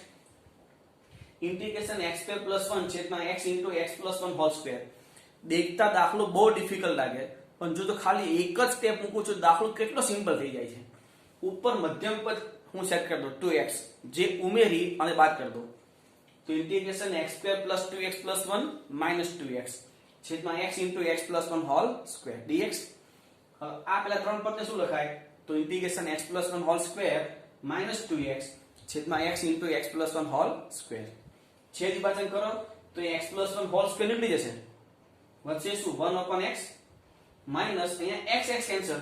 Speaker 1: ઇન્ટિગ્રેશન x² + 1 છેદમાં x * x + 1 હોલ સ્ક્વેર. દેખતા દાખલો બહુ ડિફિકલ્ટ લાગે પણ જો તો ખાલી એક જ સ્ટેપ મૂકું છું દાખલો કેટલો સિમ્પલ થઈ જાય છે. ઉપર મધ્યમ પદ હું સેટ કરી દઉં 2x જે ઉમેરી અને બાદ કરી દો તો ઇન્ટિગ્રેશન x² + 2x + 1 -2x છેદમાં x * x + 1 whole square dx. આ પેલા ત્રણ પદને શું લખાય તો integration x + 1 whole square -2x છેદમાં x * x + 1 હોલ સ્ક્વેર. છેદ વિભાજન કરો તો x + 1 હોલ સ્ક્વેર નીકળી જશે. વચ્ચે શું 1/x માઈનસ અહીંયા x કેન્સલ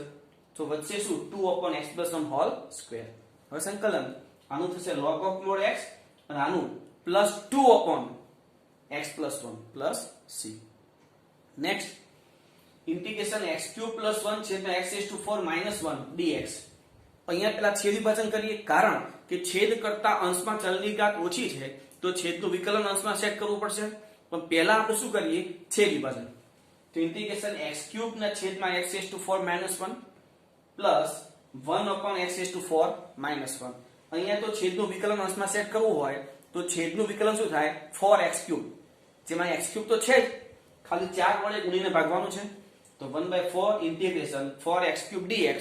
Speaker 1: તો વચ્ચે શું 2/x + 1 હોલ સ્ક્વેર. હવે સંકલન આનું થશે log of mod x અને આનું +2/x + 1 + c. Next integration x³ + 1 છેદમાં x⁴ - 1 dx. અહીંયા પેલા છેદ વિભાજન કરીએ કારણ કે છેદ કરતા અંશમાં ચલની ઘાત ઓછી છે તો છેદનું વિકલન અંશમાં સેટ કરવું પડશે પણ પહેલા આપણે શું કરીએ છેદ વિભાજન. તો ઇન્ટિગ્રેશન x³ ના છેદમાં x⁴ - 1 પ્લસ 1/x⁴ - 1. અહીંયા તો છેદનું વિકલન અંશમાં સેટ કરવું હોય તો છેદનું વિકલન શું થાય 4x³ જેમાં x³ તો છે જ ખાલી 4 વડે ગુણીને ભાગવાનું છે તો 1/4 ઇન્ટિગ્રેશન 4x³ dx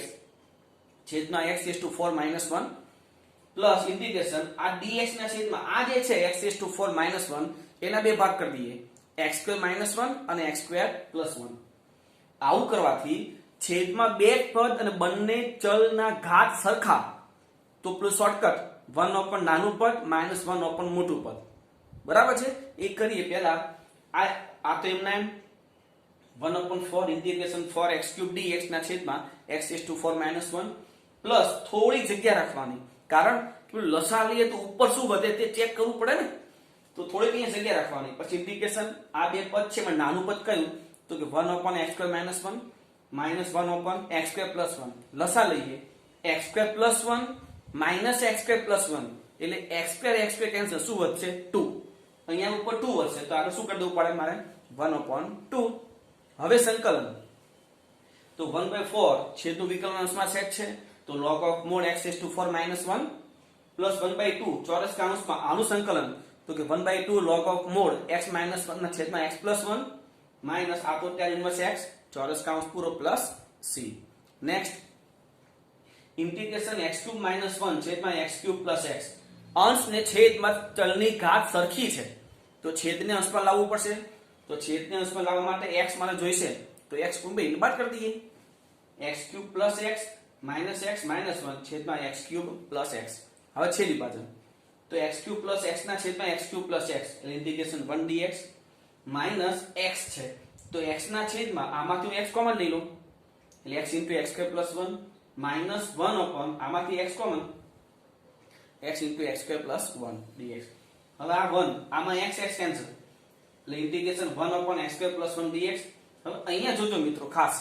Speaker 1: છેદમાં x⁴ - 1 પ્લસ ઇન્ટિગ્રેશન આ dx ના છેદમાં આ જે છે x⁴ - 1 એના બે ભાગ કરી દઈએ x² - 1 અને x² + 1. આવું કરવાથી છેદમાં બે પદ અને બંને ચલના ઘાત સરખા તો પેલું શોર્ટકટ 1 નાનું પદ -1 મોટું પદ બરાબર છે. એ કરીએ પહેલા આ તો એમના એમ 1/4 ઇન્ટિગ્રેશન 4x³ dx ના છેદમાં x⁴ - 1 પ્લસ થોડી જગ્યા રાખવાની કારણ કે લસા લઈએ તો ઉપર શું વધે તે ચેક કરવું પડે ને તો થોડીક અહીંયા જગ્યા રાખવાની. પછી ઇન્ટિગ્રેશન આ બે પદ છે એમાં નાનું પદ કયું તો કે 1/x² - 1 -1/x² + 1 લસા લઈએ x² + 1 -x² + 1 એટલે x² કેન્સલ શું વધશે 2 અહીંયા ઉપર 2 વધશે તો આગળ શું કરી દેવું પડે મારે 1/2. હવે સંકલન તો 1/4 છેદનું વિકલન અંશમાં સેટ છે તો log of mod x⁴ - 1 plus 1/2 ચોરસ કાઉન્સમાં આનું સંકલન તો કે 1/2 log of mod x - 1 ના છેદમાં x + 1 માઈનસ આ તો tan ઇન્વર્સ x ચોરસ કાઉન્સ પૂરો plus c. Next integration x³ - 1 છેદમાં x³ + x. અંશ ને છેદમાં ચલની ઘાત સરખી છે તો છેદને અંશમાં લાવવું પડશે તો છેદને અંશમાં લાવવા માટે x મને જોઈશે તો x ઉમેરીને બાદ કરી દઈએ x³ + x - x - 1 છેદમાં x³ + x. હવે છેદ વિભાજન તો x³ + x ના છેદમાં x³ + x એટલે ઇન્ટિગ્રેશન 1 dx માઈનસ x છે તો x ના છેદમાં આમાંથી x કોમન લઈ લો એટલે x * x² + 1 માઈનસ 1 આમાંથી x common x * x² + 1 dx. હવે આ 1 આમાં x કેન્સલ એટલે ઇન્ટિગ્રેશન 1/x² + 1 dx. હવે અહીંયા જોજો મિત્રો ખાસ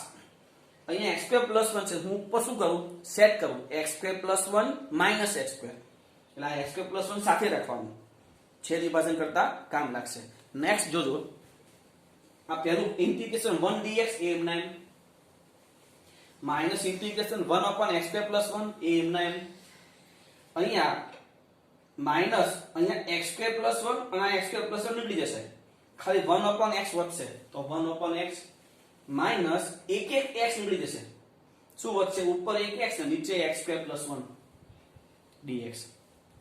Speaker 1: અહીંયા x² + 1 છે હું ઉપર શું કરું સેટ કરું x² + 1 - x². એટલે આ x² + 1 સાથે રાખવાનું છેદ વિભાજન કરતા કામ લાગશે. નેક્સ્ટ જોજો આ પહેલું ઇન્ટિગ્રેશન 1 dx એ એમના એમ માઈનસ ઇન્ટિગ્રેશન 1/x² + 1 એ એમના એમ અહીંયા માઈનસ અહીંયા x² + 1 અને આ x² + 1 નીકળી જશે ખાલી 1/x વધશે તો 1/x માઈનસ એક x નીકળી જશે શું વધશે ઉપર એક x ને નીચે x² + 1 dx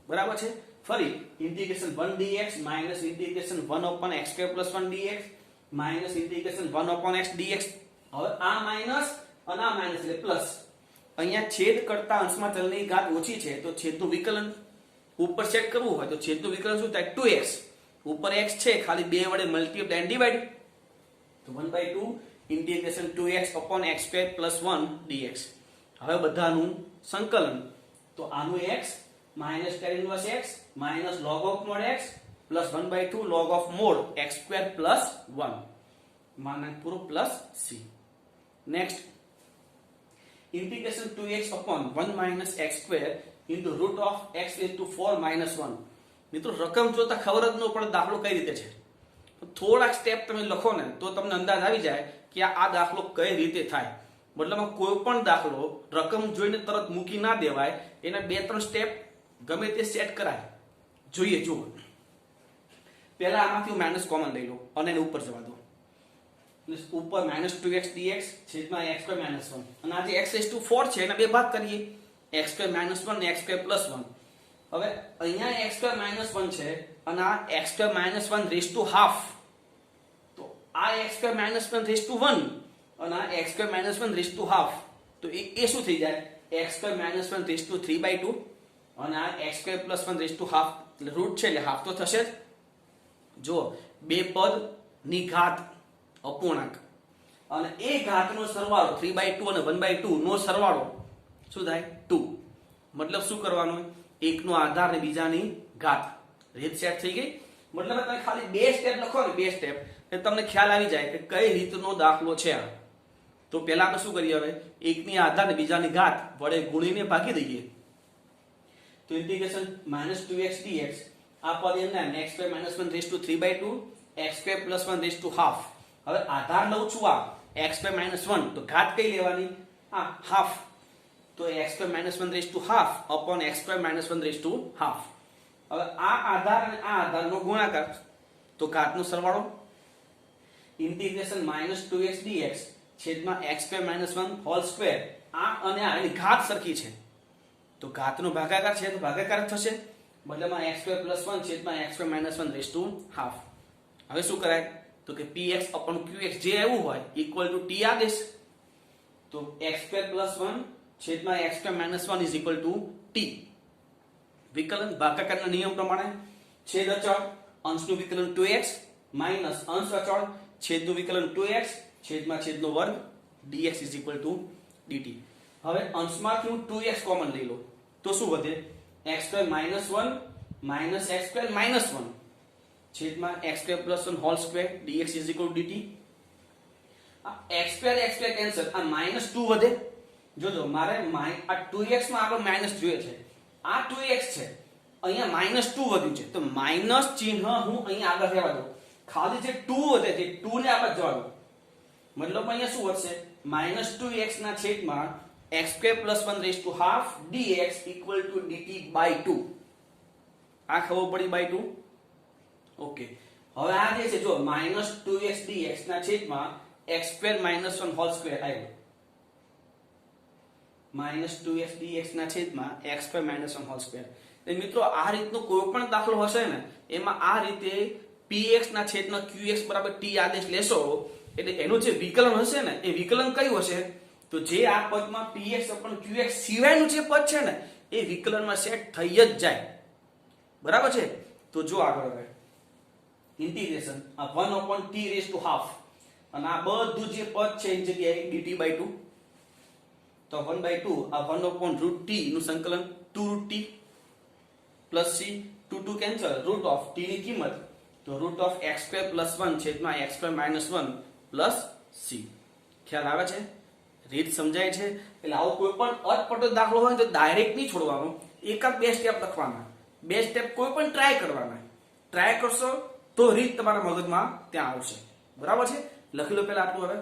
Speaker 1: બરાબર છે. ફરી integration 1 dx minus integration 1/x² + 1 dx minus integration 1/x dx. હવે આ માઈનસ અને આ માઈનસ એટલે પ્લસ. અહીંયા છેદ કરતા અંશમાં ચલની ઘાત ઓછી છે તો છેદનું વિકલન ઉપર સેટ કરવું હોય તો છેદનું વિકલન શું થાય 2x ઉપર x છે ખાલી 2 વડે મલ્ટીપ્લાય એન્ડ ડિવાઇડ તો 1/2 ઇન્ટિગ્રેશન 2x/x² + 1 dx. હવે બધાનું સંકલન તો આનું x minus tan inverse x minus log of mod x plus 1/2 log of mod x² + 1 માનક પૂરો plus c. Next integration 2x upon 1 - x² into root of x raised to 4 - 1. મિત્રો રકમ જોતા ખબર જ ન પડે દાખલો કઈ રીતે છે. થોડાક સ્ટેપ તમે લખો ને તો તમને અંદાજ આવી જાય કે આ દાખલો કઈ રીતે થાય. મતલબ કોઈ પણ દાખલો રકમ જોઈને તરત મૂકી ના દેવાય, એના 2-3 સ્ટેપ ગમે તે સેટ કરાય. જોઈએ જુઓ. પહેલા આમાંથી હું માઇનસ કોમન લઈ લઉં અને એને ઉપર જવા દો. ઉપર -2x dx છેદમાં x² - 1 અને આ જે x raised to 4 છે એના બે ભાગ કરીએ, x² - 1 ને x² + 1. હવે અહીંયા x² - 1 છે અને આ x² - 1 raised to half. તો આ x² - 1 raised to 1 અને આ x² - 1 raised to half. તો એ શું થઈ જાય? x² - 1 raised to 3/2 અને આ x² + 1 raised to half. એટલે રૂટ છે એટલે હાફ તો થશે જ. જો બે પદ ની ઘાત અપૂર્ણાંક અને એ ઘાતનો સરવાળો 3/2 અને 1/2 નો સરવાળો શું થાય? 2. મતલબ શું કરવાનું? એકનો આધાર અને બીજાની ઘાત. રીત સેટ થઈ ગઈ. મતલબ તમે ખાલી બે સ્ટેપ લખો ને, બે સ્ટેપ, એટલે તમને ખ્યાલ આવી જાય કે કઈ રીતનો દાખલો છે આ. તો પહેલા આપણે શું કરીએ? હવે એકની આધાર અને બીજાની ઘાત વડે ગુણીને ભાગી દઈએ. તો ઇન્ટિગ્રેશન -2x dx આ પદ એમના x² - 1 raised to 3/2 x² + 1 raised to half. હવે આધાર લઉં છું આ x² - 1, તો ઘાત કઈ લેવાની? આ હાફ. તો x² - 1 raised to half upon x² - 1 raised to half. હવે આ આધાર અને આ આધારનો ગુણાકાર, તો ઘાતનો સરવાળો. ઇન્ટિગ્રેશન -2x dx છેદમાં x² - 1 હોલ સ્ક્વેર. આ અને આ એની ઘાત સરખી છે તો ઘાતનો ભાગાકાર છે તો ભાગાકાર થશે. મતલબ x² + 1 છેદમાં x² - 1 raised to half. હવે શું કરાય? તો કે px upon qx જે આવ્યું હોય equal to t આદેશ. તો x² + 1 છેદમાં x² - 1 is equal to t. વિકલન ભાગાકારના નિયમ પ્રમાણે છેદ અચળ અંશનું વિકલન 2x માઈનસ અંશ અચળ છેદનું વિકલન 2x છેદમાં છેદનો વર્ગ dx is equal to dt. હવે અંશમાંથી હું 2x કોમન લઈ લઉં તો શું વધે? x² - 1 માઈનસ x² - 1 છેદમાં x² + 1 whole square dx is equal to dt. આ x² કેન્સલ, આ -2 વધે. જોજો મારે આ 2x માં આપણે માઈનસ જોઈએ છે, આ 2x છે, અહીંયા -2 વધ્યું છે તો માઈનસ ચિહ્ન હું અહીંયા આગળ રહેવા દઉં. ખાલી જે 2 વધે છે 2 ને આગળ જવા દો. મતલબ અહીંયા શું વધશે? -2x ના છેદમાં x² + 1 raised to half dx equal to dt by 2. આ ખબર પડી by 2? ઓકે. હવે આ જે છે જો -2x dx ના છેદમાં x² - 1 હોલ સ્ક્વેર આવ્યો. -2x dx ના છેદમાં x² - 1 હોલ સ્ક્વેર. તો મિત્રો આ રીતનો કોઈ પણ દાખલો હશે ને એમાં આ રીતે px ના છેદમાં qx બરાબર t આદેશ લેશો એટલે એનું જે વિકલન હશે ને એ વિકલન કયું હશે? તો જે આ પદમાં px upon qx સિવાયનું જે પદ છે ને એ વિકલનમાં સેટ થઈ જ જાય. બરાબર છે? તો જો આગળ હવે ઇન્ટિગ્રેશન આ 1 upon t raised to half અને આ બધું જે પદ છે એની જગ્યાએ dt by 2. તો 1/2 આ 1 upon √t નું સંકલન 2√t plus c 2 cancel root of t ની કિંમત તો રૂટ ઓફ x² + 1 છેદમાં x² - 1 plus c. ખ્યાલ આવે છે? રીત સમજાય છે? એટલે આવો કોઈ પણ અટપટો દાખલો હોય તો ડાયરેક્ટ નહીં છોડવાનો, એકાદ બે સ્ટેપ લખવાના, બે સ્ટેપ કોઈ પણ ટ્રાય કરવાના. ટ્રાય કરશો તો રીત તમારા મગજમાં ત્યાં આવશે. બરાબર છે? લખી લો પહેલા આટલું. હવે